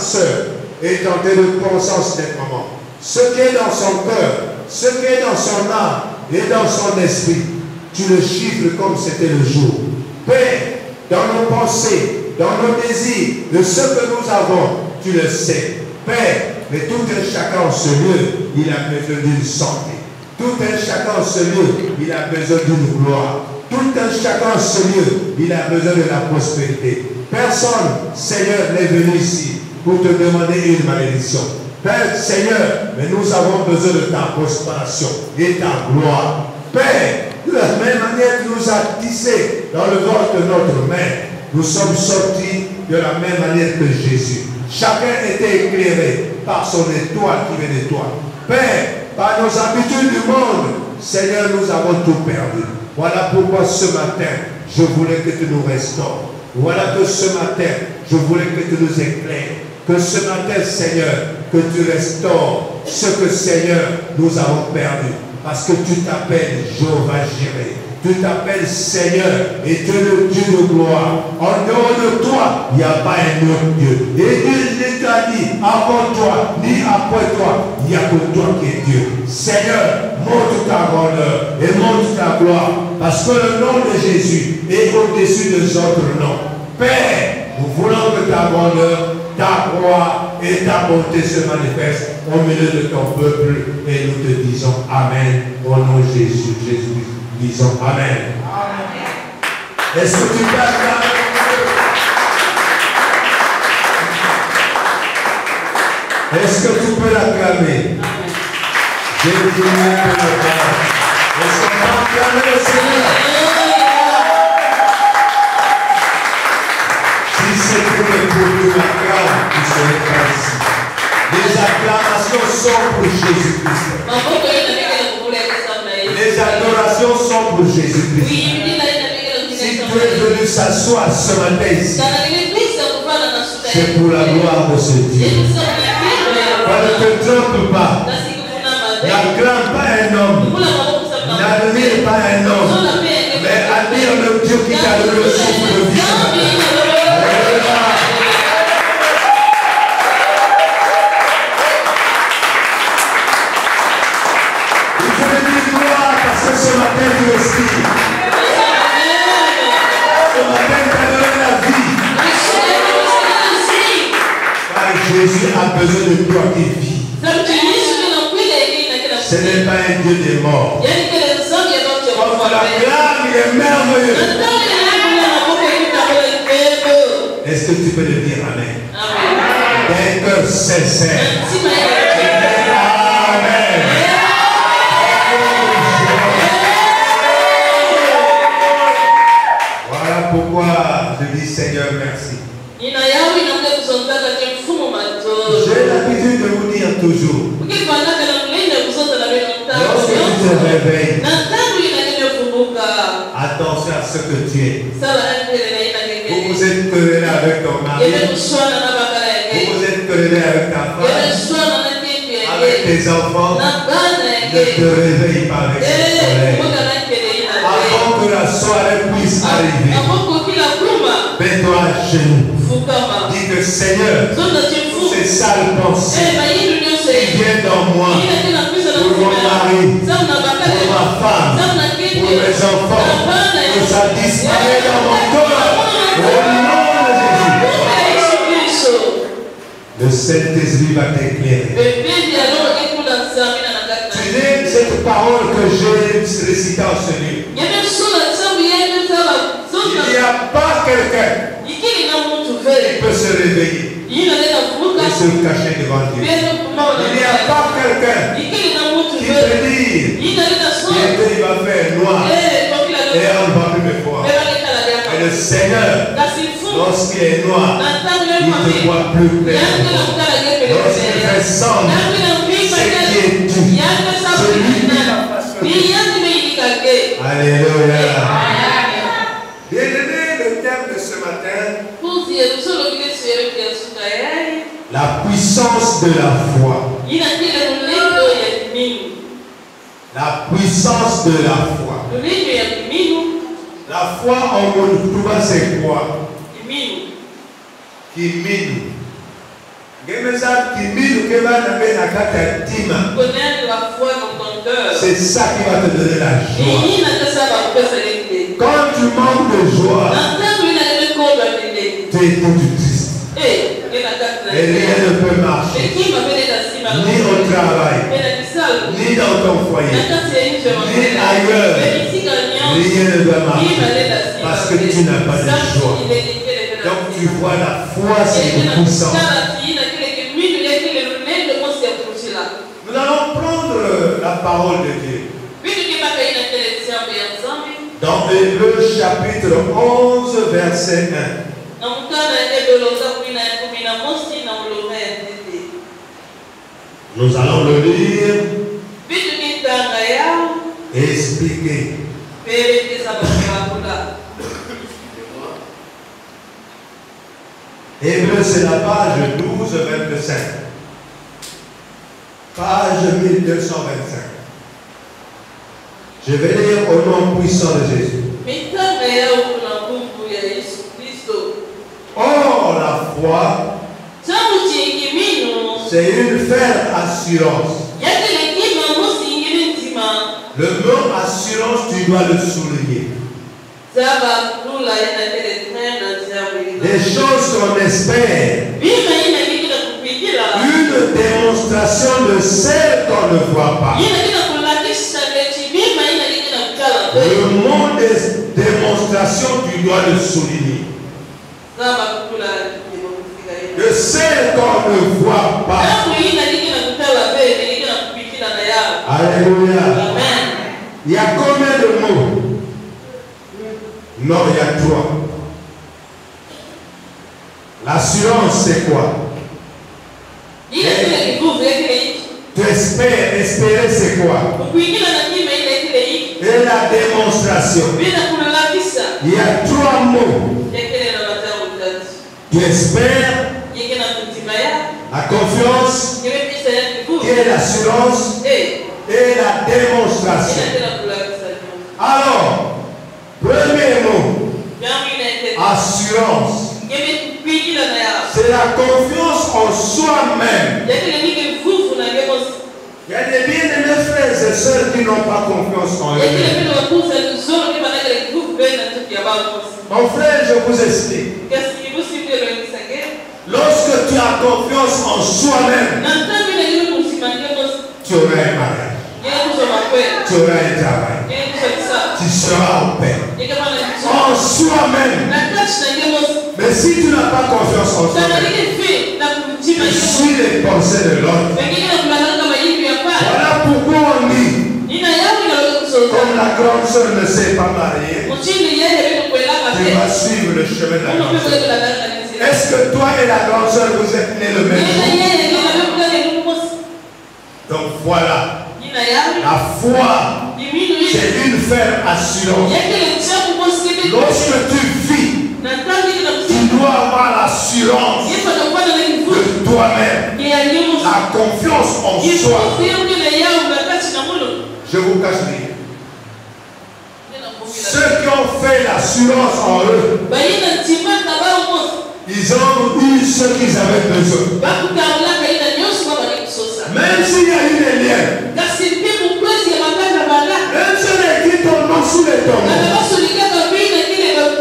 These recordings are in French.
soeur est en train de penser en ce moment. Ce qui est dans son cœur, ce qui est dans son âme et dans son esprit, tu le chiffres comme c'était le jour. Père, dans nos pensées, dans nos désirs, de ce que nous avons, tu le sais. Père, mais tout un chacun en ce lieu, il a besoin d'une santé. Tout un chacun en ce lieu, il a besoin d'une gloire. Tout un chacun en ce lieu, il a besoin de la prospérité. Personne, Seigneur, n'est venu ici pour te demander une malédiction. Père, Seigneur, mais nous avons besoin de ta prospération et ta gloire. Père, de la même manière que nous as tissé dans le ventre de notre mère, nous sommes sortis de la même manière que Jésus. Chacun était éclairé par son étoile qui vient de toi. Père, par nos habitudes du monde, Seigneur, nous avons tout perdu. Voilà pourquoi ce matin, je voulais que tu nous restaures. Voilà que ce matin, je voulais que tu nous éclaires. Que ce matin, Seigneur, que tu restaures ce que, Seigneur, nous avons perdu. Parce que tu t'appelles Jéhovah Jireh. Tu t'appelles Seigneur et tu es le Dieu de gloire. En dehors de toi, il n'y a pas un autre Dieu. Et Dieu t'a dit, avant toi, ni après toi, il n'y a que toi qui es Dieu. Seigneur, montre ta grandeur et montre ta gloire. Parce que le nom de Jésus est au-dessus des autres noms. Père, nous voulons que ta grandeur, ta gloire et ta bonté se manifestent au milieu de ton peuple. Et nous te disons Amen. Au nom de Jésus, Jésus. Disons Amen. Amen. Est-ce que tu peux acclamer? Est-ce que tu peux l'acclamer? Jésus est le Père. Est-ce qu'on peut acclamer le Seigneur? Si c'était pour nous l'acclame, tu serais pas ici. Les acclamations sont pour Jésus-Christ. Les adorations sont pour Jésus-Christ. Si tu es venu s'asseoir ce matin ici, c'est pour la gloire de ce Dieu. Ne te trompe pas. N'acclame pas un homme. N'admire pas un homme. Mais admire le Dieu qui t'a donné le souffle de vie. Ce matin, tu respires. Ce matin, tu as donné la vie. Car Jésus a besoin de toi qui vis. Ce n'est pas un Dieu des morts. Quand tu l'acclames, il est merveilleux. Est-ce que tu peux le dire Amen? D'un cœur sincère. Amen. Pourquoi je dis Seigneur merci. J'ai l'habitude de vous dire toujours. Lorsque tu te réveilles, attention à ce que tu es. Vous êtes querellé avec ton mari. Vous êtes querellé avec ta femme. Avec tes enfants. Ne te réveille pas avec ce soleil. Avant que la soirée puisse arriver, mets-toi à genoux. Dis que Seigneur, ces sales pensées qui viennent dans moi, pour mon mari, pour ma femme, pour mes enfants, que ça disparaît dans mon corps. Au nom de Jésus. Le Saint-Esprit va t'éclairer. Tu lis cette parole que j'ai récitée en ce livre. Il n'y a pas quelqu'un qui peut se réveiller et se cacher devant Dieu. Il n'y a pas quelqu'un qui peut dire qu'il va faire noir et on ne va plus me voir. Et le Seigneur, lorsqu'il est noir, il ne te voit plus clair. Lorsqu'il fait sombre, c'est qui est tout. C'est lui qui l'a façonné. Alléluia. Bien-aimé, le thème de ce matin, la puissance de la foi. La puissance de la foi. La foi en Monutuba, c'est quoi? Qui mine. Connaître la foi dans ton cœur. C'est ça qui va te donner la joie. Quand tu manques de joie, tu es tout triste. Et rien ne peut marcher. Ni au travail, ni dans ton foyer, ni ailleurs. Rien ne va marcher. Parce que tu n'as pas de joie. Donc tu vois, la foi, c'est une puissance. Nous allons prendre la parole de Dieu. Dans Hébreux chapitre 11, verset 1. Nous allons le lire et expliquer. Hébreux, c'est la page 12, 25. Page 1225. Je vais lire au nom puissant de Jésus. Or, la foi, c'est une ferme assurance. Le mot assurance, tu dois le souligner. Des choses qu'on espère. Une démonstration de celle qu'on ne voit pas. Le mot des démonstrations, tu dois le souligner. De celle qu'on ne voit pas. Alléluia. Il y a combien de mots? Non, il y a 3. L'assurance, c'est quoi? Tu espères. Espérer, c'est quoi? Et la démonstration. Il y a 3 mots. Tu espères, la confiance, qui est l'assurance, et la démonstration. Alors, premier mot, assurance. C'est la confiance en soi-même. Il y a des bien-aimés frères et sœurs qui n'ont pas confiance en eux-mêmes. Mon frère, je vous explique. Lorsque tu as confiance en soi-même, tu auras un mariage, tu auras un travail, tu seras en paix. En soi-même. Mais si tu n'as pas confiance en toi-même, tu suis les pensées de l'autre. Voilà pourquoi on dit, comme la grande sœur ne s'est pas mariée, tu vas suivre le chemin de la grande sœur. Est-ce que toi et la grande sœur vous êtes nés le même jour? Donc voilà, la foi, c'est une ferme assurance. Lorsque tu vis, tu dois avoir l'assurance de toi-même, la confiance en soi. Je vous cache rien. Ceux qui ont fait l'assurance en eux, ils ont eu ce qu'ils avaient besoin. Même s'il y a eu des liens, même si on écrit ton nom sous les tombes,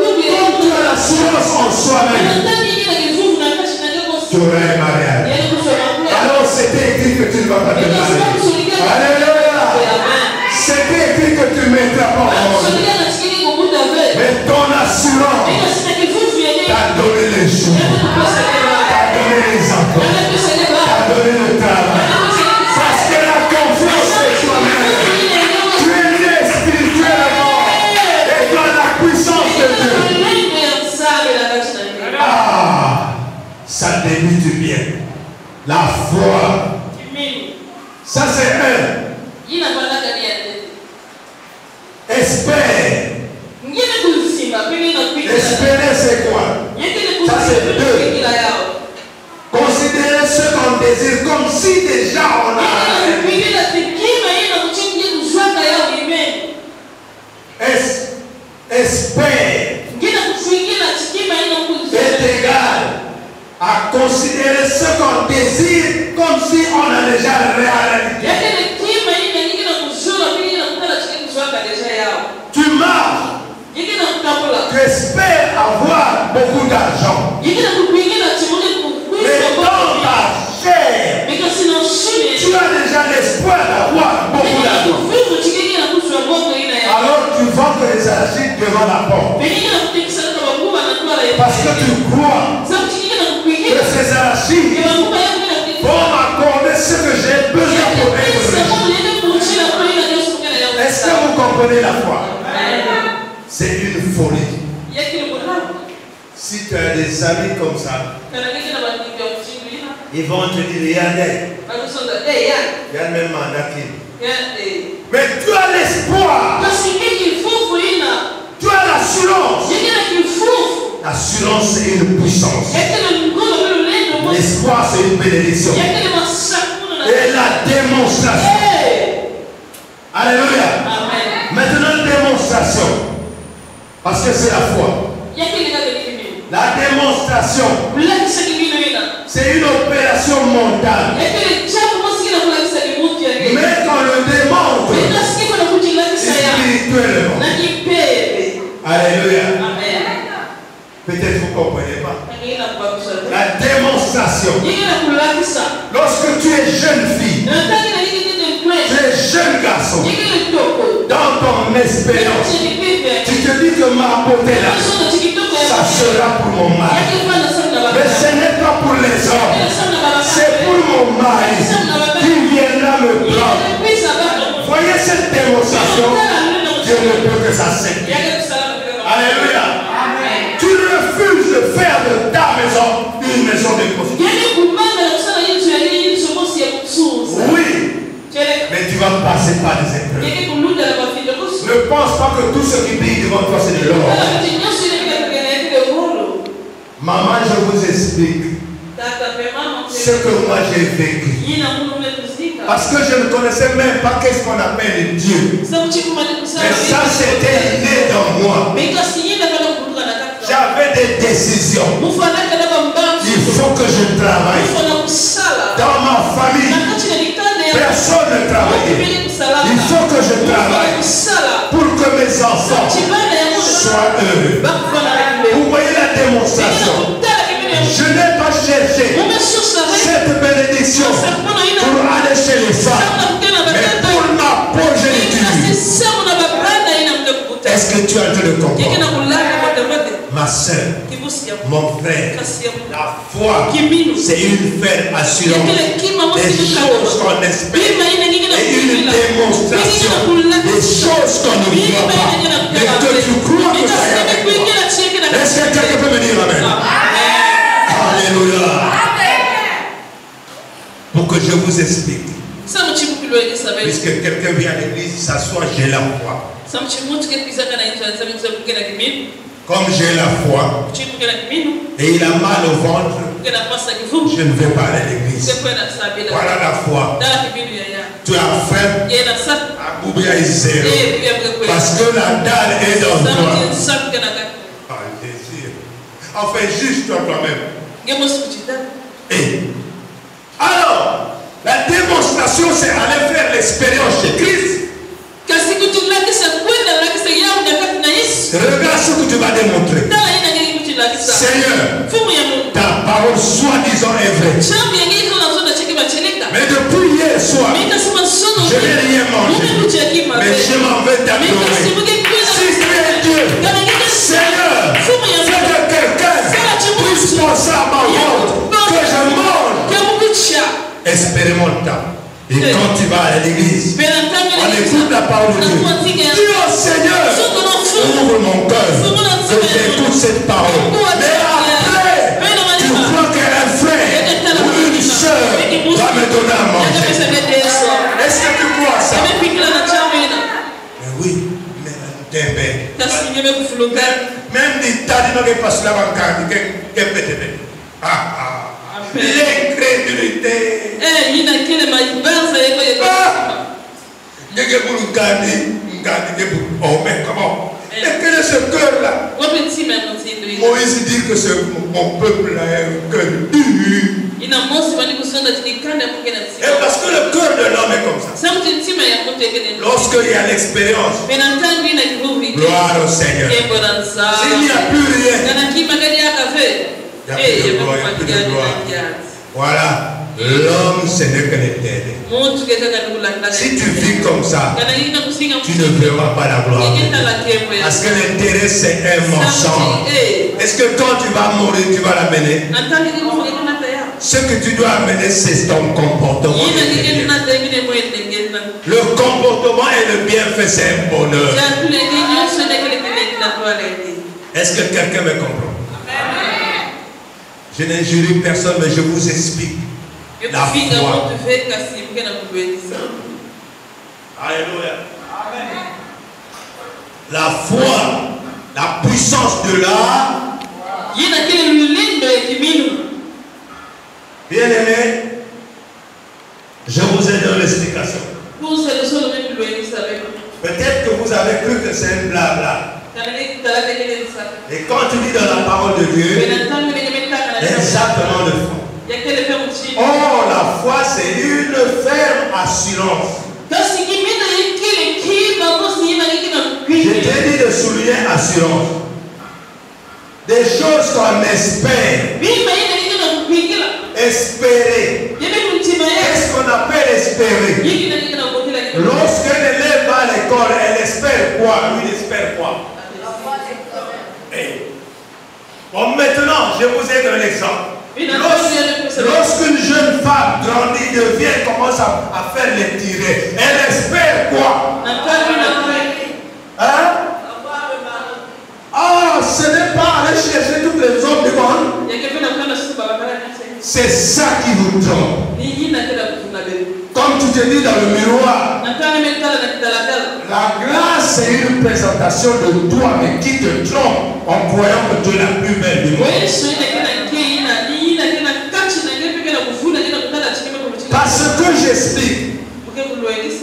comme tu as l'assurance en soi-même, tu auras un mariage. Alors c'était écrit que tu ne vas pas te marier. Alléluia. C'était écrit que tu ne mettras pas en monde. Mais ton assurance t'a donné les jours, t'a donné les enfants, t'a donné le travail. Parce que la confiance est toi-même. Tu es né spirituellement et tu as la puissance de Dieu. Ah, ça débute bien. La foi. Ça c'est un. Espère. Espérer c'est quoi? Ça c'est 2. Considérer ce qu'on désire comme si déjà on a. Espère est égal à considérer considérer ce qu'on désire comme si on a déjà la réalité. Tu marches, tu espères avoir beaucoup d'argent. Mais dans ta chair, tu as déjà l'espoir d'avoir beaucoup d'argent. Alors tu vends que les arachides devant la porte. Parce que tu crois que ces arachides vont m'accorder ce que j'ai besoin pour être riche. Est-ce que vous comprenez la foi? C'est une folie. Si tu as des amis comme ça, ils vont te dire Yann même mandat. Mais tu as l'espoir. Tu as l'assurance. L'assurance, c'est une puissance. L'espoir, c'est une bénédiction. Et la démonstration. Alléluia. Maintenant, démonstration. Parce que c'est la foi. La démonstration, c'est une opération mentale. Mais quand le démontre spirituellement. Alléluia. Peut-être vous ne comprenez pas. La démonstration. Lorsque tu es jeune fille, tu es jeune garçon, dans ton expérience, tu te dis que ma beauté là, ça sera pour mon mari. Mais ce n'est pas pour les hommes, c'est pour mon mari qui viendra me prendre. Voyez cette démonstration, Dieu ne peut que ça s'accomplir. Alléluia. Tu refuses de faire de ta maison une maison de prostitution. Oui, mais tu vas passer par des épreuves. Ne pense pas que tout ce qui brille devant toi c'est de l'or. Maman, je vous explique ce que moi j'ai vécu. Parce que je ne connaissais même pas qu'est-ce qu'on appelle Dieu. Mais ça c'était né dans moi. J'avais des décisions. Il faut que je travaille. Dans ma famille, personne ne travaillait. Il faut que je travaille pour que mes enfants soient heureux. Vous voyez la démonstration. Je n'ai pas cherché cette bénédiction pour aller chez les femmes, mais pour ma progéniture. Est-ce que tu as entendu le comprendre? Ma soeur, mon frère, la foi, c'est une ferme assurance des choses qu'on espère et une démonstration des choses qu'on ne voit pas. Mais que tu crois que ça est avec toi. Est-ce que quelqu'un peut me dire amen? Alléluia. Pour que je vous explique. Puisque quelqu'un vient à l'église, s'assoit, j'ai la foi. Comme j'ai la foi et il a mal au ventre, je ne vais pas aller à l'église. Voilà la foi. Tu as faim, parce que la dalle est dans toi. Enfin, juge-toi toi-même. Et alors, la démonstration, c'est aller faire l'expérience chez Christ. Regarde ce que tu vas démontrer. Seigneur, ta parole soi-disant est vraie. Mais depuis hier soir, je n'ai rien mangé. Mais je m'en vais t'adorer. Si tu es Dieu, Seigneur, fais que quelqu'un puisse penser à ma ventre, que je mange. Expérimente. Et quand tu vas à l'église, on écoute la parole de Dieu. Dis au Seigneur, ouvre mon cœur, que j'écoute cette parole. Mais après, tu crois qu'un frère ou une soeur va me donner à manger. Est-ce que tu crois ça? Mais oui, mais même des tas de gens qui passent là-bas, l'incrédulité. Oh, mais comment? Et quel est ce cœur-là? Moïse dit que mon peuple a un cœur dur. Et parce que le cœur de l'homme est comme ça. Lorsqu'il y a l'expérience, gloire au Seigneur. S'il n'y a plus rien, il n'y a plus de gloire, il n'y a plus de gloire. Voilà. L'homme, ce n'est que l'éternel. Si tu vis comme ça, tu ne verras pas la gloire. Parce que l'intérêt, c'est un mensonge. Est-ce que quand tu vas mourir, tu vas l'amener? Ce que tu dois amener, c'est ton comportement. Le comportement et le bienfait, c'est un bonheur. Est-ce que quelqu'un me comprend? Je n'injurie personne, mais je vous explique. La foi. Alléluia. La foi, la puissance de l'âme. Bien aimé, je vous ai donné l'explication. Peut-être que vous avez cru que c'est un blabla. Et quand tu dis dans la parole de Dieu, exactement le fond. Oh, la foi, c'est une ferme assurance. Je t'ai dit de souligner assurance. Des choses qu'on espère. Espérer. Qu'est-ce qu'on appelle espérer? Lorsque l'élève va à l'école, elle espère quoi? Lui, il espère quoi? Bon, maintenant, je vous ai donné l'exemple. Lorsqu'une jeune femme grandit, devient, commence à faire les tirets, elle espère quoi? Hein? Ah, ce n'est pas aller chercher toutes les autres du monde. C'est ça qui vous trompe. Comme tu te dis dans le miroir, la grâce c'est une présentation de toi, mais qui te trompe en croyant que tu es la plus belle du monde. Parce que j'explique,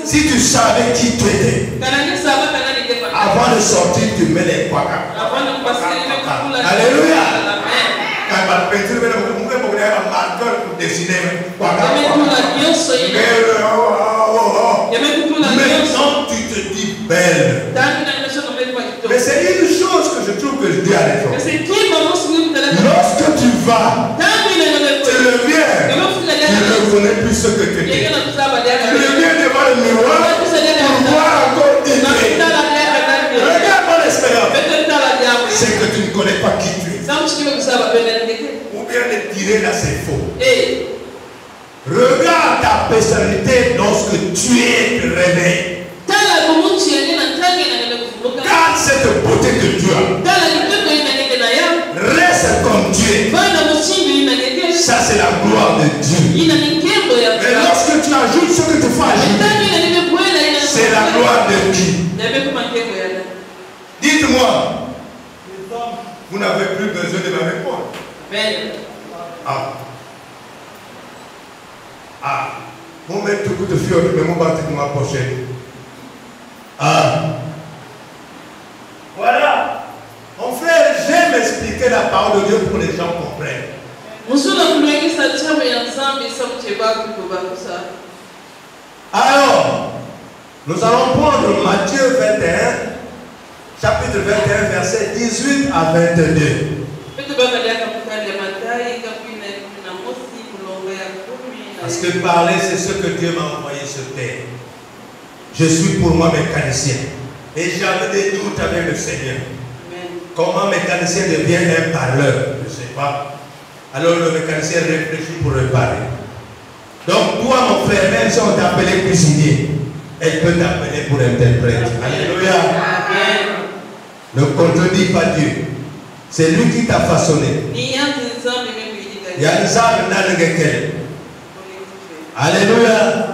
si tu savais qui tu étais, avant de sortir, tu mets les quakas. Alléluia. Maintenant, tu te dis belle. Mais c'est une chose que je trouve que Dieu a raison. Lorsque tu vas, tu reviens, tu ne reconnais plus ce que tu es. Tu reviens devant le miroir pour voir encore t'aider. Regarde mon expérience. C'est que tu ne connais pas qui tu es. Ou bien le tirer là, c'est faux. Regarde ta personnalité lorsque tu es réveillé. Garde cette beauté que tu as. Reste comme tu es. Ça, c'est la gloire de Dieu. Mais lorsque tu ajoutes ce que tu fais ajouter, c'est la gloire de qui? Dites-moi, vous n'avez plus besoin de ma réponse. Mon maître tout de fio, mais mon bâti de ma pochette. Voilà. Mon frère, j'aime expliquer la parole de Dieu pour que les gens comprennent. Alors, nous allons prendre Matthieu 21, chapitre 21, verset 18 à 22. Parce que parler, c'est ce que Dieu m'a envoyé sur terre. Je suis pour moi mécanicien. Et j'avais des doutes avec le Seigneur. Comment un mécanicien devient un parleur? Je ne sais pas. Alors le mécanicien réfléchit pour réparer. Donc toi mon frère, même si on t'appelait cuisinier, elle peut t'appeler pour interprète. Alléluia. Ne contredis pas Dieu. C'est lui qui t'a façonné. Alléluia.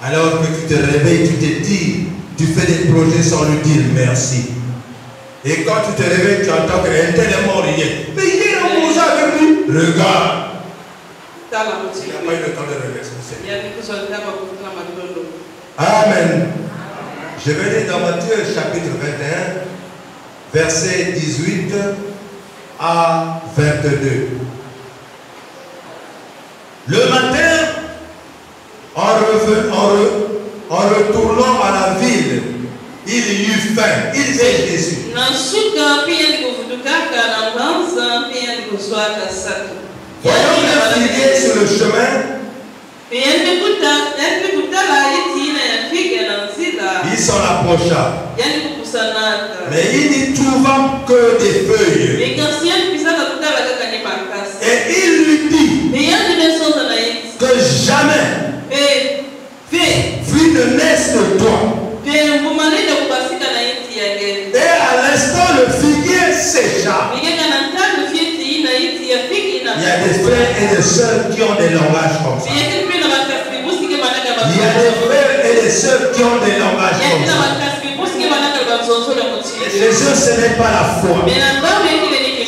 Alors que tu te réveilles, tu te dis, tu fais des projets sans lui dire merci. Et quand tu te réveilles, tu entends qu'un tel est mort hier. Mais hier, on vous a avec lui. Regarde. Il n'a pas eu le temps de remercier le Seigneur. Amen. Je vais lire dans Matthieu chapitre 21, versets 18 à 22. Le matin, en retournant à la ville, il y eut faim. Il disait Jésus. Voyons le figuier sur le chemin. Il s'en approcha. Mais il n'y trouva que des feuilles. Et il lui dit que jamais fruit ne naisse de toi. Et à l'instant, le figuier sécha. Il y a des frères et des sœurs qui ont des langages comme ça. Il y a des frères et des sœurs qui ont des langages comme ça. Les autres, ce n'est pas la foi.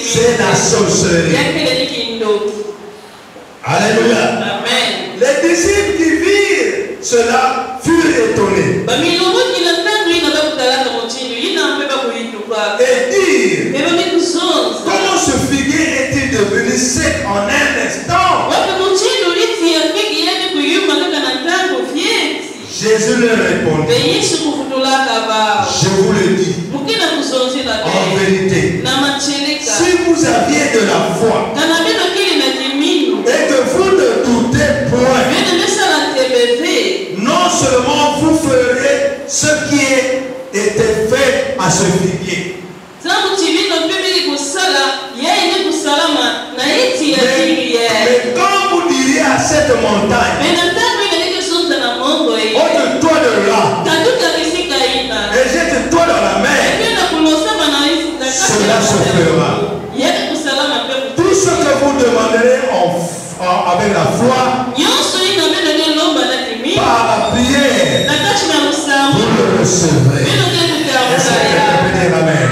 C'est la sorcellerie. Alléluia. Amen. Les disciples qui virent cela furent étonnés. Et dirent, comment ce figuier est-il devenu sec en un instant? Jésus leur répondit, je vous le dis, en vérité, si vous aviez de la foi et que vous ne doutez point, non seulement vous ferez ce qui était fait à ce figuier, mais quand vous diriez à cette montagne, ôte-toi de là et jette-toi dans la mer, cela se fera. Tout ce que vous demanderez avec la foi, par la prière, vous le recevrez. Est-ce que quelqu'un peut dire amen?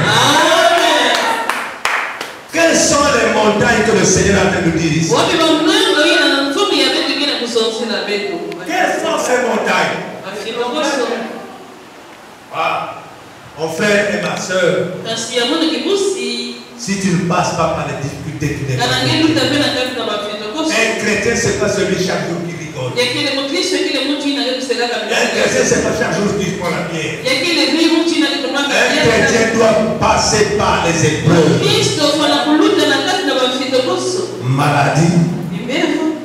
Quelles sont les montagnes que le Seigneur a fait nous dire ici? Quelles sont ces montagnes? Ah, mon frère et ma soeur, si tu ne passes pas par les difficultés, tu n'es pas. Un chrétien, c'est pas celui chaque jour qui rigole. Un chrétien, c'est pas chaque jour qui prend la pierre. Un chrétien doit passer par les épreuves. Maladie,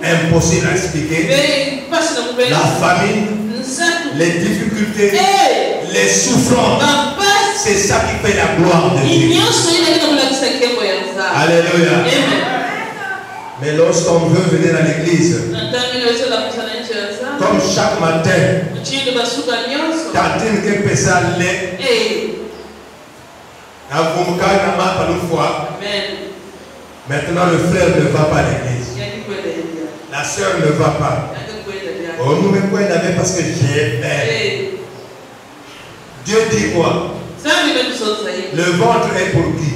impossible à expliquer. La famine, les difficultés, les souffrances. C'est ça qui fait la gloire de Dieu. Alléluia. Mais lorsqu'on veut venir à l'église, comme chaque matin, tantine que pesa lait, maintenant le frère ne va pas à l'église, la soeur ne va pas. Oh, nous me connaissons parce que j'ai peur. Dieu dit quoi? Le ventre est pour qui?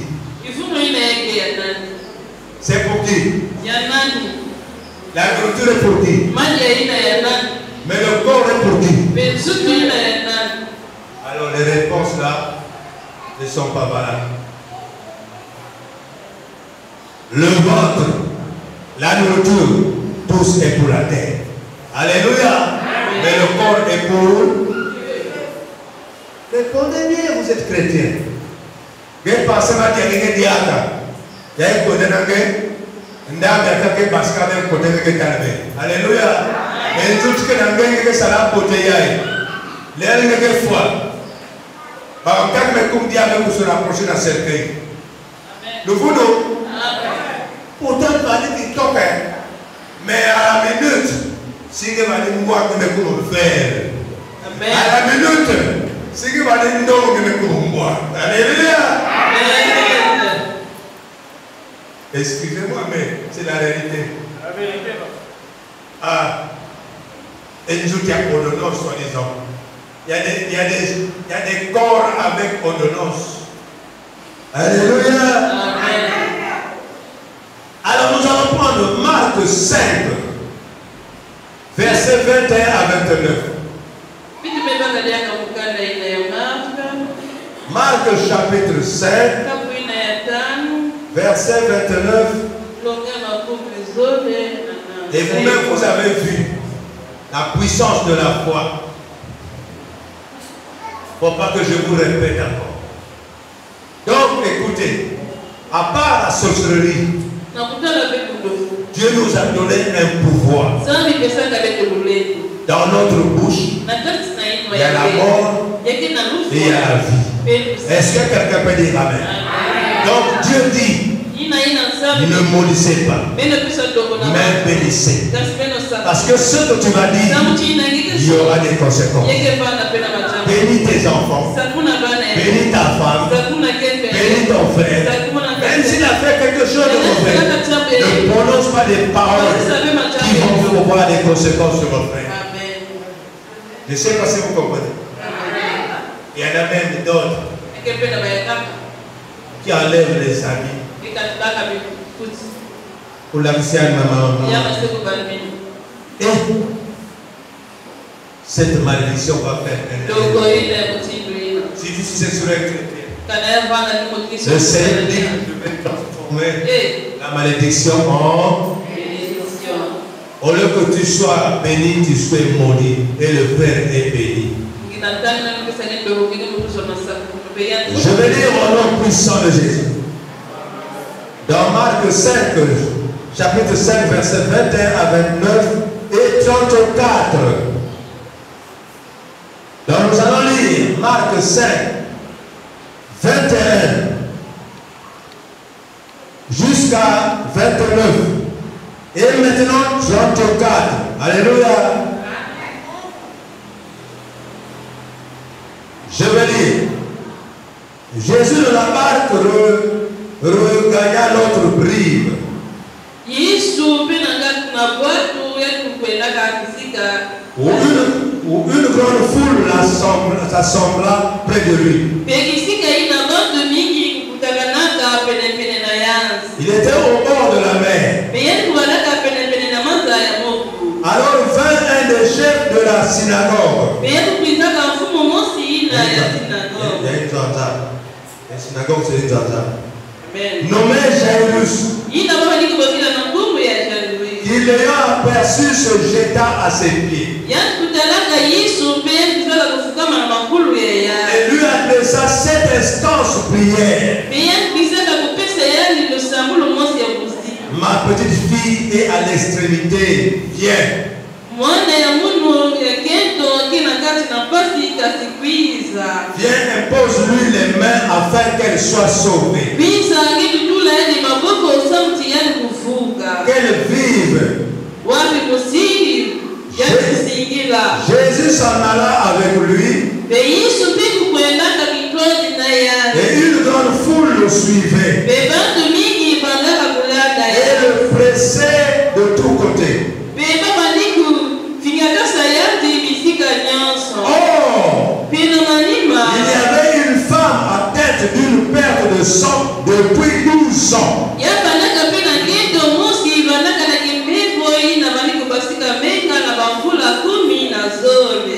C'est pour qui? La nourriture est pour qui? Mais le corps est pour qui? Alors les réponses là ne sont pas valables. Le ventre, la nourriture, tous est pour la terre. Alléluia. Mais le corps est pour... Répondez bien, vous êtes chrétien. Alléluia. Pourtant, mais à la minute, si vous allez me voir que vous faire, à la minute, si vous allez me voir, alléluia. Excusez-moi, mais c'est la réalité. Ah, et nous qui avons ordonnance, soi-disant. Il y a des corps avec ordonnance. Alléluia. Alors nous allons prendre Marc 5, versets 21 à 29. 5, verset 29. Et vous-même, vous avez vu la puissance de la foi. Il ne faut pas que je vous répète encore. Donc, écoutez, à part la sorcellerie, Dieu nous a donné un pouvoir. Dans notre bouche, il y a la mort et il y a la vie. Est-ce que quelqu'un peut dire Amen? Donc Dieu dit, ne maudissez pas, mais bénissez. Parce que ce que tu vas dire, il y aura des conséquences. Bénis tes enfants, bénis ta femme, bénis ton frère. Même s'il a fait quelque chose de mauvais, ne prononce pas des paroles qui vont avoir des conséquences sur votre frère. Je ne sais pas si vous comprenez. Il y en a même d'autres qui enlèvent les habits pour la mission de maman. Et cette malédiction va faire un effet. Si tu sais sur un chrétien, le Seigneur dit que je vais transformer la malédiction en bénédiction. Au lieu que tu sois béni, tu sois maudit. Et le Père est béni. Je vais lire au nom puissant de Jésus. Dans Marc 5, chapitre 5, verset 21 à 29 et 34. Donc nous allons lire Marc 5, 21 jusqu'à 29. Et maintenant 34. Alléluia. Je vais lire. Jésus de la barque regagna l'autre rive. Où une grande foule s'assembla près de lui. Il était au bord de la mer. Alors vint un des chefs de la synagogue. Il y a une entente. La synagogue, c'est une entente. Nommé Jairus. Qui l'ayant aperçu se jeta à ses pieds. Et lui adressa 7 instances prières. Ma petite fille est à l'extrémité. Viens. Viens, impose-lui les mains afin qu'elle soit sauvée. Qu'elle vive. Jésus s'en alla avec lui. Et une grande foule le suivait. Et le pressait de tous côtés. Oh! Il y avait une femme atteinte d'une perte de sang depuis 12 ans.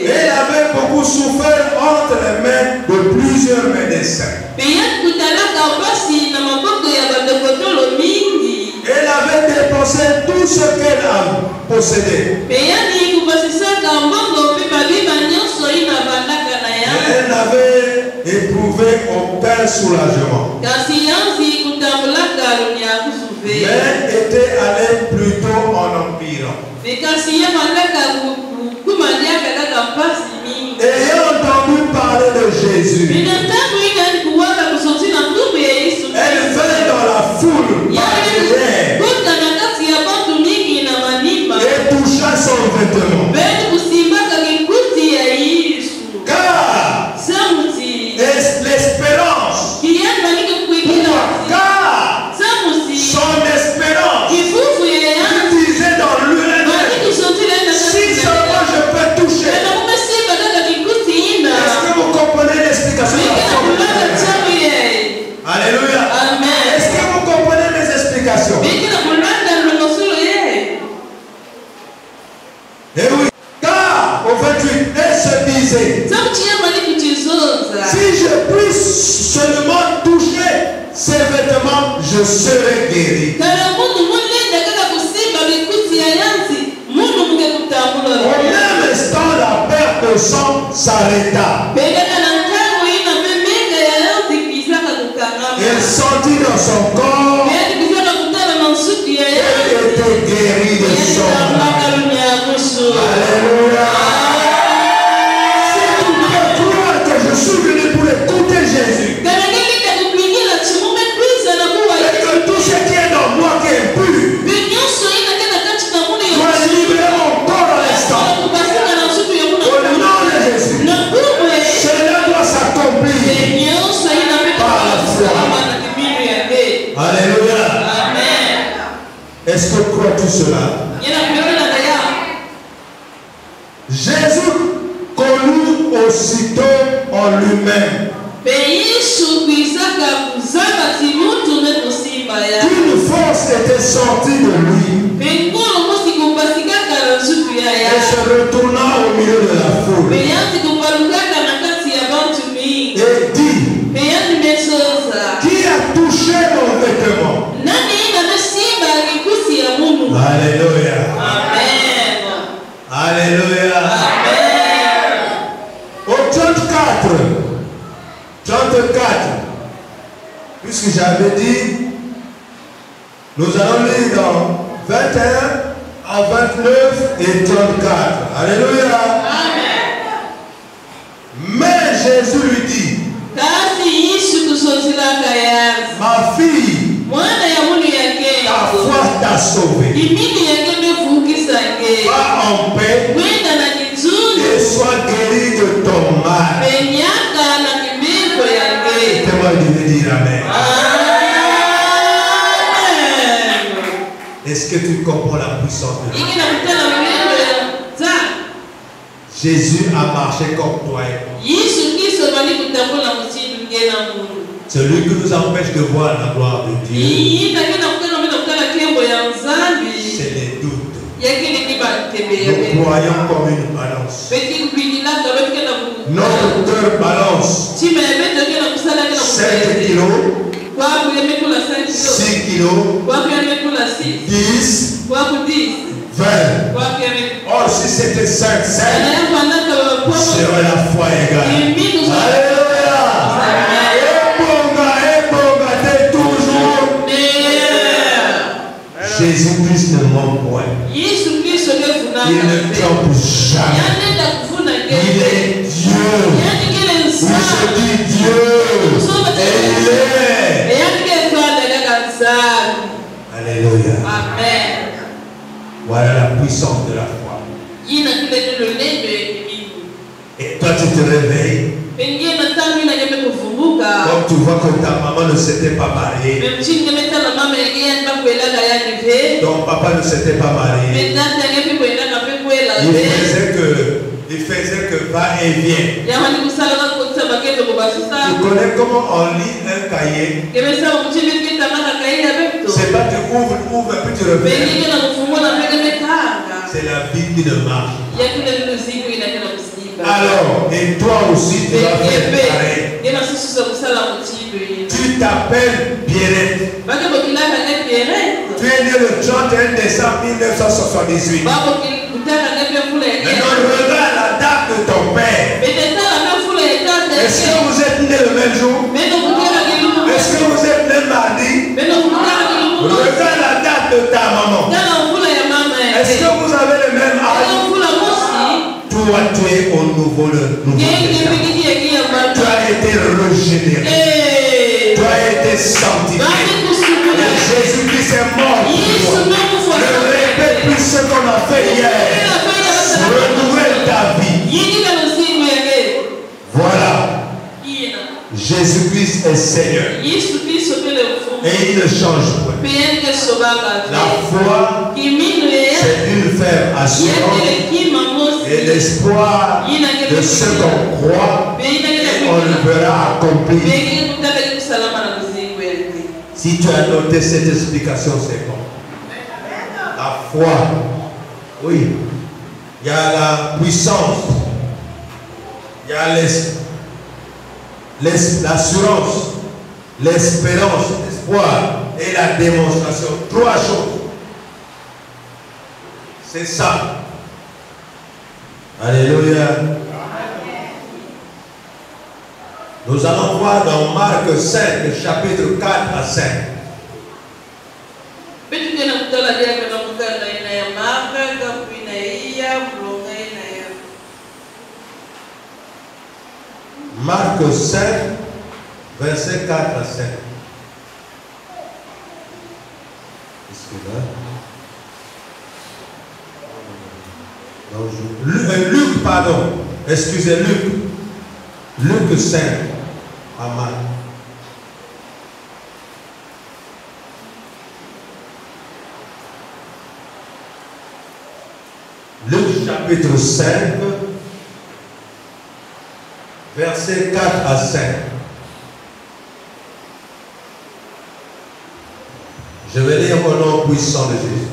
Elle avait beaucoup souffert entre les mains de plusieurs médecins. Elle avait dépensé tout ce qu'elle a possédé. Elle n'avait éprouvé aucun soulagement. Mais était allée plutôt en empirant. Ayant entendu parler de Jésus, elle vint dans la foule et toucha son vêtement. Car l'espérance, car son espérance disait dans lui-même, si seulement je peux toucher. Est-ce que vous comprenez l'explication? Alléluia. Est-ce que vous comprenez les explications? Et oui. Car au 28, elle se disait, si je puisse seulement toucher je serai guéri. Au même instant, la perte de sang s'arrêta. Elle sentit dans son corps qu'elle était guérie de son mal. Alléluia. Si tu peux croire que je suis venu pour écouter Jésus, et que tout ce qui est dans moi qui est impur, soit libéré encore à l'instant. Au nom de Jésus, cela doit s'accomplir par la foi. Alléluia. Est-ce que tu crois tout cela? Jésus connut aussitôt en lui-même qu'une force était sortie de lui et se retourna au milieu de la foule et dit: qui a touché mon vêtement? Alléluia. Alléluia. Au 34, puisque j'avais dit, nous allons lire dans 21 à 29 et 34. Alléluia. Mais Jésus lui dit: ma fille, ta foi t'a sauvé. Va en paix et sois guéri de ton mal. Laissez-moi lui dire amen. Est-ce que tu comprends la puissance de Dieu? Jésus a marché comme toi et moi. Celui qui nous empêche de voir la gloire de Dieu, c'est les doutes. Nous croyons comme une balance. Notre cœur balance 5 kilos, 6 kilos, 10, 20. Or, si c'était 5, serait la foi égale. Alléluia. Jésus-Christ ne ment point. Il ne trompe jamais. Il est Dieu. Il se dit Dieu. Et il est. Alléluia. Amen. Voilà la puissance de la foi. Et toi tu te réveilles. Comme tu vois que ta maman ne s'était pas mariée, ton papa ne s'était pas marié, il faisait que va et vient. Tu connais comment on lit un cahier? C'est pas tu ouvres et puis tu reviens. C'est la vie qui ne marche. Alors, et toi aussi tu vas faire pareil. Tu t'appelles Pierrette. Tu es né le 31 décembre 1978. Maintenant, regarde la date de ton père. Est-ce que vous êtes né le même jour? Est-ce que vous êtes né mardi? Regarde la date de ta maman. Est-ce que vous avez le même âge? Toi, tu es au nouveau testament. Tu as été régénéré. Tu as été sanctifié. Et Jésus-Christ est mort pour toi. Ne répète plus ce qu'on a fait hier. Renouvelle ta vie. Voilà. Jésus-Christ est Seigneur. Et il ne change pas. La foi, c'est une ferme assurance et l'espoir de ce qu'on croit et on le verra accomplir. Si tu as noté cette explication, c'est bon. La foi, oui, il y a la puissance, il y a l'assurance, l'espérance, l'espoir. et la démonstration. 3 choses. C'est ça. Alléluia. Nous allons voir dans Marc 5, chapitre 4 à 5. Marc 5, verset 4 à 5. Luc, pardon. Excusez, Luc. Luc 5 à Marc. Luc chapitre 5, verset 4 à 5. Je vais lire au nom puissant de Jésus.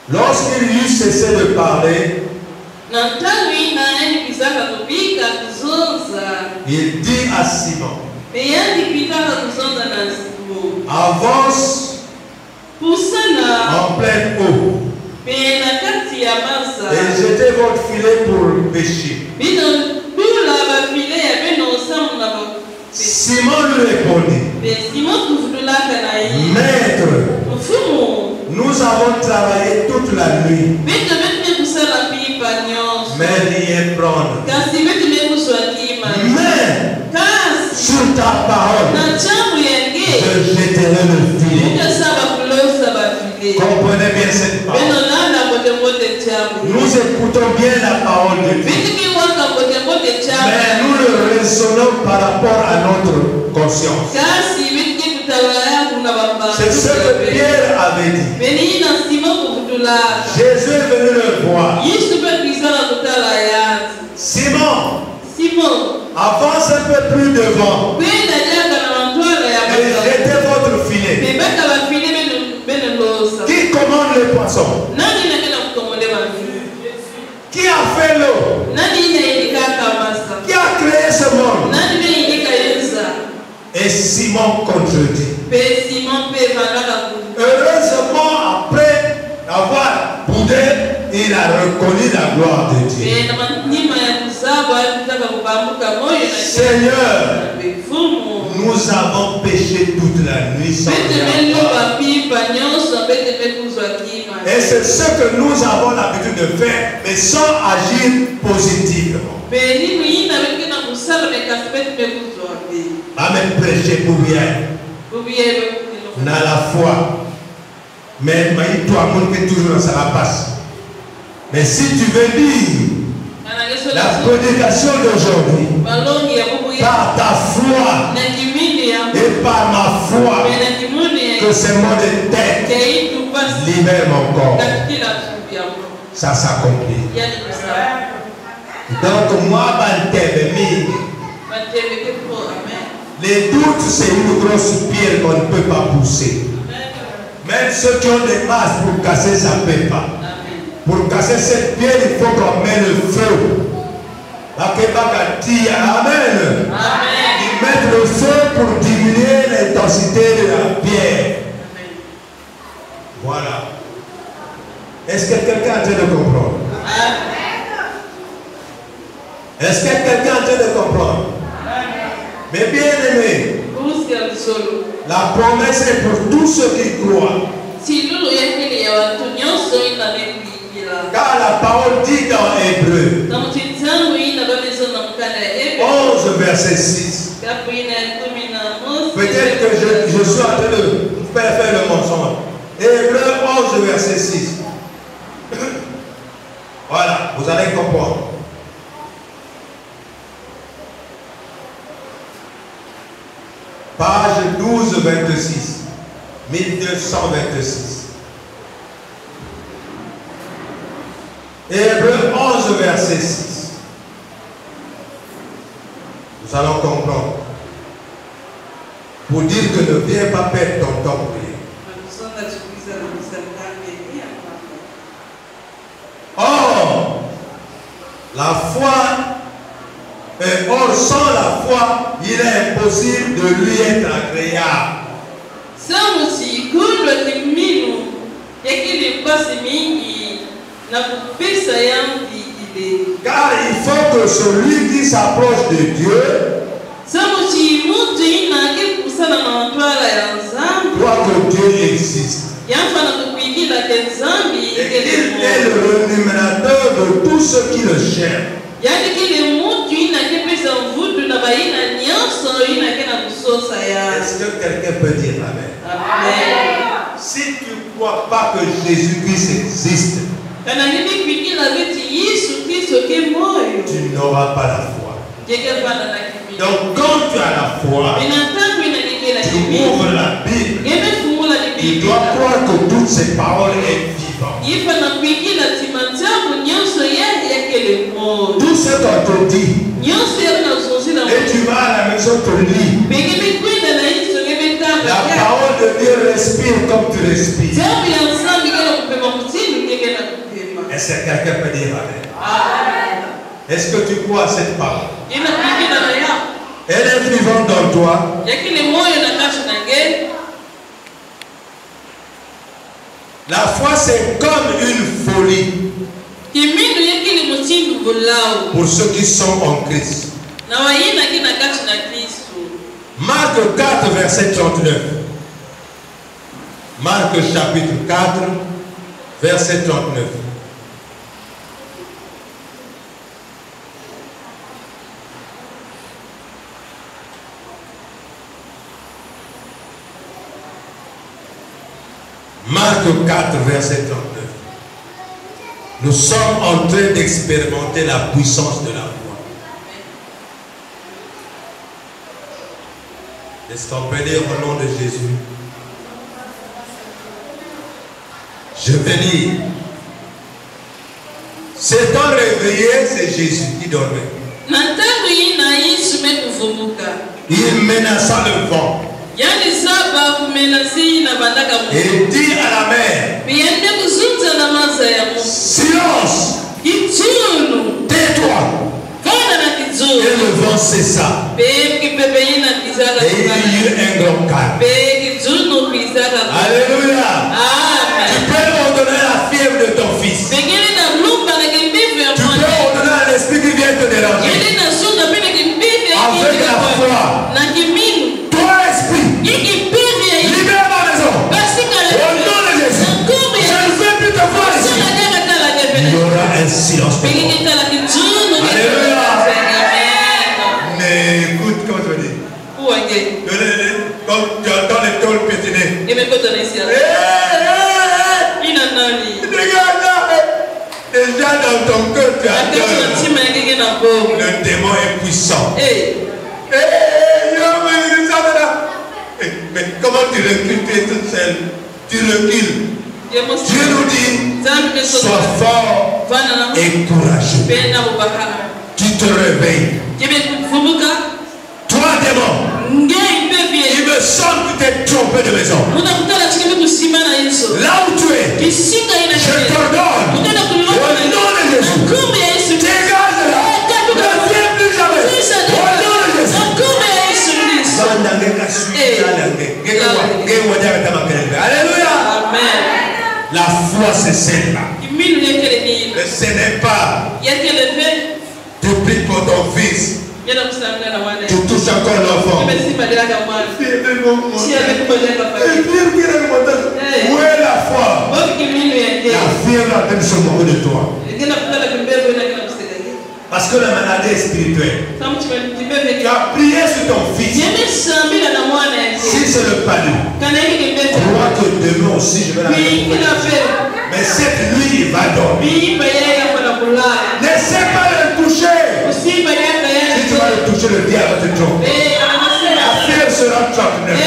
Lorsqu'il eut cessé de parler, il dit à Simon, avance en pleine eau et jetez votre filet pour pêcher. Simon lui répondit, Maître, nous avons travaillé toute la nuit, mais rien prendre. Mais sur ta parole, je jetterai le filet. Comprenez bien cette parole. Nous écoutons bien la parole de Dieu, mais nous le raisonnons par rapport à notre conscience. C'est ce que Pierre avait dit. Jésus est venu le voir. Simon, avance un peu plus devant et jetez votre filet. Qui commande les poissons? Qui a fait l'eau? Qui a créé ce monde? Et Simon contredit. Heureusement, après avoir boudé, il a reconnu la gloire de Dieu. Seigneur, nous avons péché toute la nuit sans rien voir. Et c'est ce que nous avons l'habitude de faire, mais sans agir positivement. Amen, prêcher pour rien. On a la foi. Mais toi, mon que toujours dans sa passe. Mais si tu veux dire la prédication d'aujourd'hui, par ta foi et par ma foi, que ce monde est tête, libère mon corps. Ça s'accomplit. Donc, moi, les doutes, c'est une grosse pierre qu'on ne peut pas pousser. Même ceux qui ont des masses pour casser, ça ne peut pas. Pour casser cette pierre, il faut qu'on mette le feu. Amen. Ils mettent le feu pour diminuer l'intensité de la pierre. Voilà. Est-ce que quelqu'un est en train de comprendre? Est-ce que quelqu'un est en train de comprendre? Mais bien aimé, la promesse est pour tous ceux qui croient. Car la parole dit dans Hébreu 11 verset 6. Peut-être que je suis en train de faire le mensonge. Hébreu 11 verset 6. Voilà, vous allez comprendre. Page 1226. 1226. Hébreu 11 verset 6. Nous allons comprendre. Pour dire que ne viens pas perdre ton temps pour prier. Or, la foi Or, sans la foi, il est impossible de lui être agréable. Car il faut que celui qui s'approche de Dieu croit que Dieu existe. Et qu'il est le rémunérateur de tous ceux qui le cherchent. Est-ce que quelqu'un peut dire amen? Amen. Si tu ne crois pas que Jésus-Christ existe, tu n'auras pas la foi. Donc quand tu as la foi, tu ouvres la Bible, tu dois croire que toutes ces paroles sont vivantes. Tout ce qu'on te dit, et tu vas à la maison te lire. La parole de Dieu respire comme tu respires. Est-ce que quelqu'un peut dire amen? Est-ce que tu crois à cette parole? Elle est vivante dans toi. La foi, c'est comme une folie pour ceux qui sont en Christ. Marc 4, verset 39. Marc chapitre 4, verset 39. Marc 4, verset 39. Nous sommes en train d'expérimenter la puissance de la foi. Est-ce qu'on peut dire au nom de Jésus? Je vais lire. S'étant réveillé, c'est Jésus qui dormait. Il menaça le vent. Et dit à la mer, silence, tais-toi. Et le vent cessa. Et il y eut un grand calme. Alléluia. Tu peux ordonner la fièvre de ton fils. Tu peux ordonner à l'esprit qui vient te déranger. Avec la foi. Toi, esprit, libère ma maison. Au nom de Jésus. Je ne veux plus te voir ici. Il y aura un silence. Alléluia. Mais écoute, comment tu veux dire? Comme tu entends les tôles piétiner. Regarde, déjà dans ton cœur, tu as peur. Le démon est puissant. Mais comment tu recules? Tu es toute seule. Tu recules. Dieu nous dit, sois fort et courageux. Tu te réveilles. Toi, démon, il me semble que tu t'es trompé de maison. Là où tu es, je t'ordonne, au nom de Jésus, dégage de là. Ne viens plus jamais. Au nom de Jésus. Alléluia. La foi, c'est celle-là. Mais ce n'est pas. Tu pries pour ton fils. Tu touches encore l'enfant. Où est la foi? La fièvre a même se moquer de toi. Parce que la maladie est spirituelle. Tu as prié sur ton fils. Si c'est le palu, crois que demain aussi je vais la retrouver. Mais cette nuit il va dormir. N'essaie pas de le toucher. Si tu vas le toucher, le diable va te tromper. La fièvre sera trompée.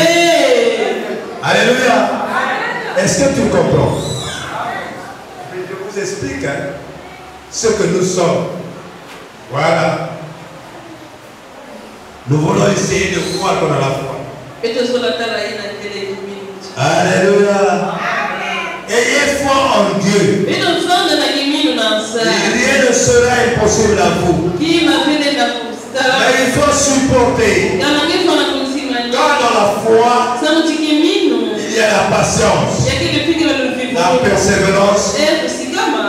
Alléluia. Est-ce que tu comprends? Je vous explique ce que nous sommes. Voilà. Nous voulons essayer de croire qu'on a la foi. Alléluia. Ayez foi en Dieu. Rien ne sera impossible à vous. Mais il faut supporter. Car dans la foi, il y a la patience, la persévérance,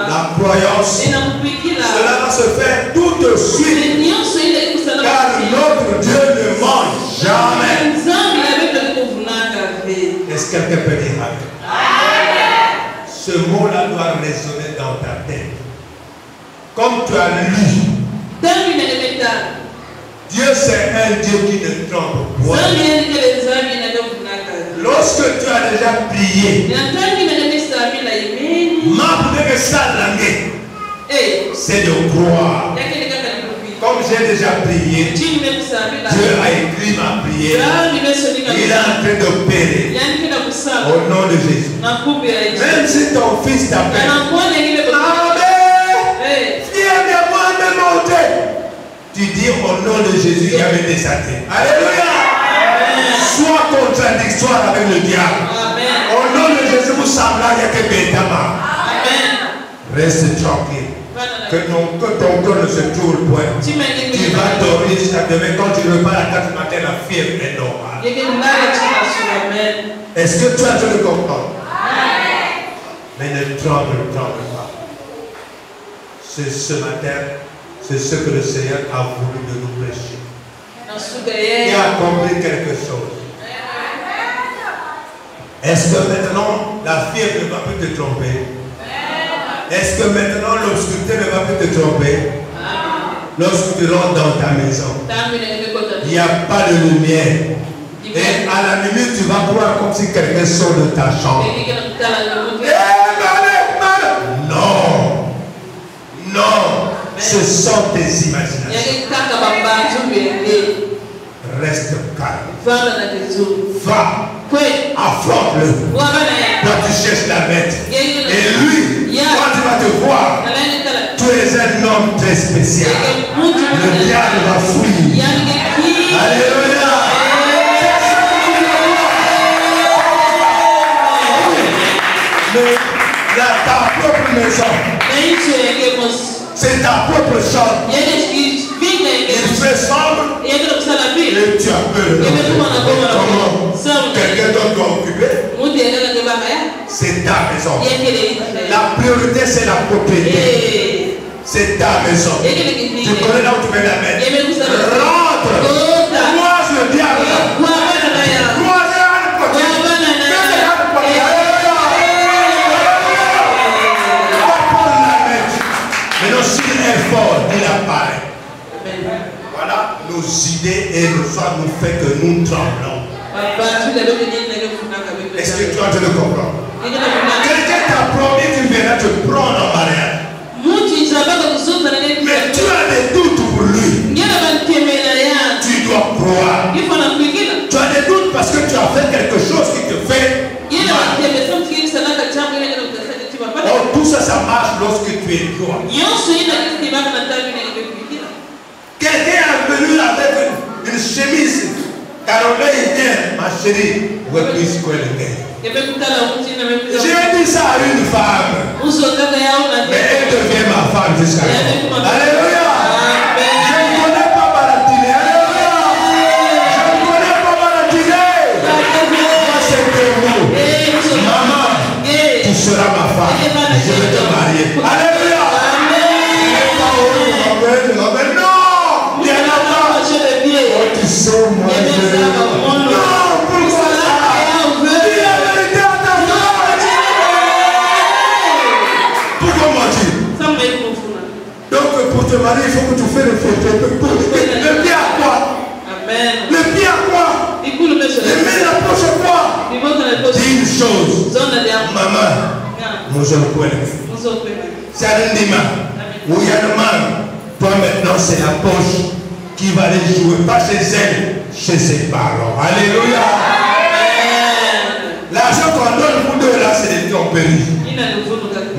la croyance. Cela va se faire tout de suite. Car notre Dieu ne mange jamais. Est-ce que quelqu'un peut dire amen? Ce mot-là doit résonner dans ta tête. Comme tu as lu, Dieu c'est un Dieu qui ne trompe point. Lorsque tu as déjà prié, c'est de croire. Comme j'ai déjà prié, Dieu a écrit ma prière. Il est en train d'opérer. Au nom de Jésus. Même si ton fils t'appelle, fier de moi de monter. Tu dis au nom de Jésus, il y avait des athées. Alléluia. Sois contradictoire avec le diable. Au nom de Jésus, vous semblez qu'il y a que Bétama. Reste tranquille. Que ton cœur ne se trouve point. Tu vas dormir jusqu'à demain. Quand tu repars à 4 du matin, la fièvre est normale. Est-ce que tu as dû le comprendre? Mais ne tremble pas. C'est ce matin, c'est ce que le Seigneur a voulu de nous prêcher. Il a compris quelque chose. Est-ce que maintenant la fièvre ne va plus te tromper? Est-ce que maintenant l'obscurité ne va plus te tromper? Lorsque tu rentres dans ta maison, il n'y a pas de lumière. Et à la minute, tu vas croire comme si quelqu'un sort de ta chambre. Non. Non. Ce sont tes imaginations. Reste calme. Va. Affronte-le. Quand tu cherches la bête. Et lui, quand tu vas te voir, tu es un homme très spécial. Le diable va fuir. Alléluia. Ta propre maison. C'est ta propre chambre. Il fait sombre. Et tu as peur. Comment quelqu'un d'autre doit occuper? C'est ta maison. La priorité, c'est la propriété. C'est ta maison. Tu connais là où tu mets la mettre. Rentre. Croise le diable. Maintenant, s'il est fort, il apparaît. Voilà nos idées et nos choix nous fait que nous tremblons. Est-ce que tu as de le comprendre? Quelqu'un t'a promis qu'il viendra te prendre en mariage. Mais tu as des doutes pour lui. Tu dois croire. Tu as des doutes parce que tu as fait quelque chose qui te fait mal. Oh, tout ça, ça marche lorsque tu es toi. Quelqu'un est venu avec une chemise. Caroline, ma chérie, où est-ce que j'ai dit ça à une femme. Mais elle devient ma femme jusqu'à maintenant. Alléluia. Je ne connais pas Baratine. Alléluia. Je ne connais pas Baratine. Moi, c'est que vous. Maman, tu seras ma femme. Je vais te marier. Alléluia. Non. Il y en a pas. Oh, tu sais, moi, pour te marier, il faut que tu fasses le fait. Le pied à quoi? Le pied à quoi? Le main à poche à quoi? Dis une chose. Maman, nous allons quoi? C'est un dimanche. Où il y a le mal. Toi maintenant, c'est la poche qui va les jouer. Pas chez elle, chez ses parents. Alléluia. L'argent qu'on donne pour deux là, c'est des tromperies.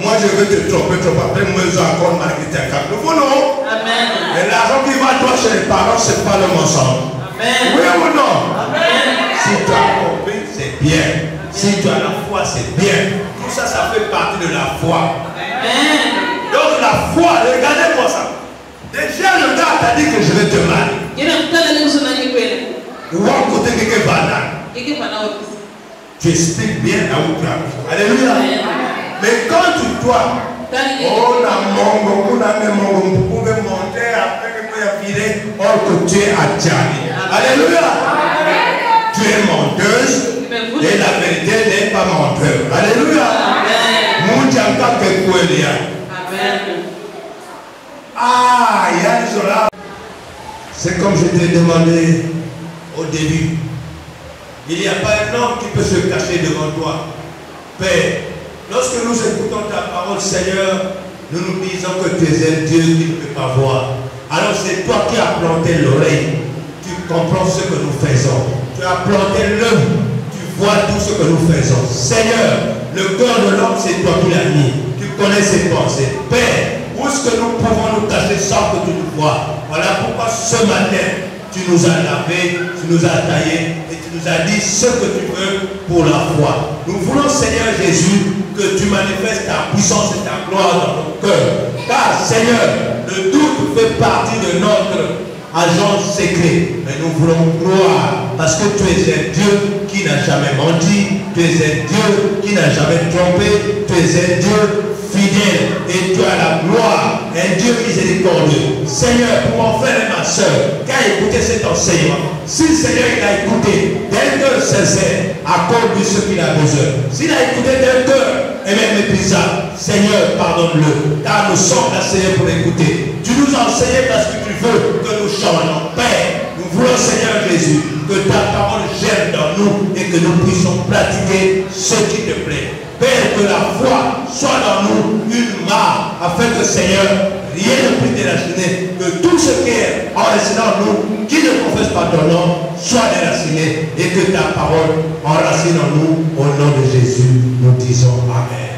Moi, je veux te tromper, après moi, je vais encore marquer ta carte. Vous non? Amen. Mais l'argent qui va toi chez les parents, ce n'est pas le mensonge. Amen. Oui ou non? Amen. Si tu as compris, c'est bien. Si tu as la foi, c'est bien. Tout ça, ça fait partie de la foi. Amen. Donc la foi, regardez-moi ça. Déjà, le gars t'a dit que je vais te marier. Tu expliques bien à outrage. Alléluia. Mais quand tu dois, on a vous pouvez monter après que tu aies viré, or que tu es à Tchani. Alléluia. Tu es menteuse et la vérité n'est pas menteur. Alléluia. Ah, il y a des orages. C'est comme je t'ai demandé au début. Il n'y a pas un homme qui peut se cacher devant toi. Père, lorsque nous écoutons ta parole, Seigneur, nous nous disons que tu es un Dieu qui ne peut pas voir. Alors c'est toi qui as planté l'oreille. Tu comprends ce que nous faisons. Tu as planté l'œil. Tu vois tout ce que nous faisons. Seigneur, le cœur de l'homme, c'est toi qui l'as mis. Tu connais ses pensées. Père, où est-ce que nous pouvons nous cacher sans que tu nous vois? Voilà pourquoi ce matin, tu nous as lavé, tu nous as taillé et tu nous as dit ce que tu veux pour la foi. Nous voulons, Seigneur Jésus, que tu manifestes ta puissance et ta gloire dans nos cœurs. Car, Seigneur, le doute fait partie de notre agent secret. Mais nous voulons croire parce que tu es un Dieu qui n'a jamais menti, tu es un Dieu qui n'a jamais trompé, tu es un Dieu fidèle et tu as la gloire, un Dieu miséricordieux. Seigneur, pour mon frère et ma soeur qui a écouté cet enseignement, si le Seigneur il a écouté d'un cœur sincère, accorde-lui ce qu'il a besoin. S'il a écouté d'un cœur et même méprisable, Seigneur, pardonne-le, car nous sommes là, Seigneur, pour écouter. Tu nous as enseigné parce que tu veux que nous changeons. Père, nous voulons, Seigneur Jésus, que ta parole germe dans nous et que nous puissions pratiquer ce qui te plaît. Père, que la foi soit dans nous une marque, afin que, Seigneur, rien ne puisse déraciner, que tout ce qui est enraciné en nous, qui ne confesse pas ton nom, soit déraciné, et que ta parole enracine en nous, au nom de Jésus, nous disons Amen.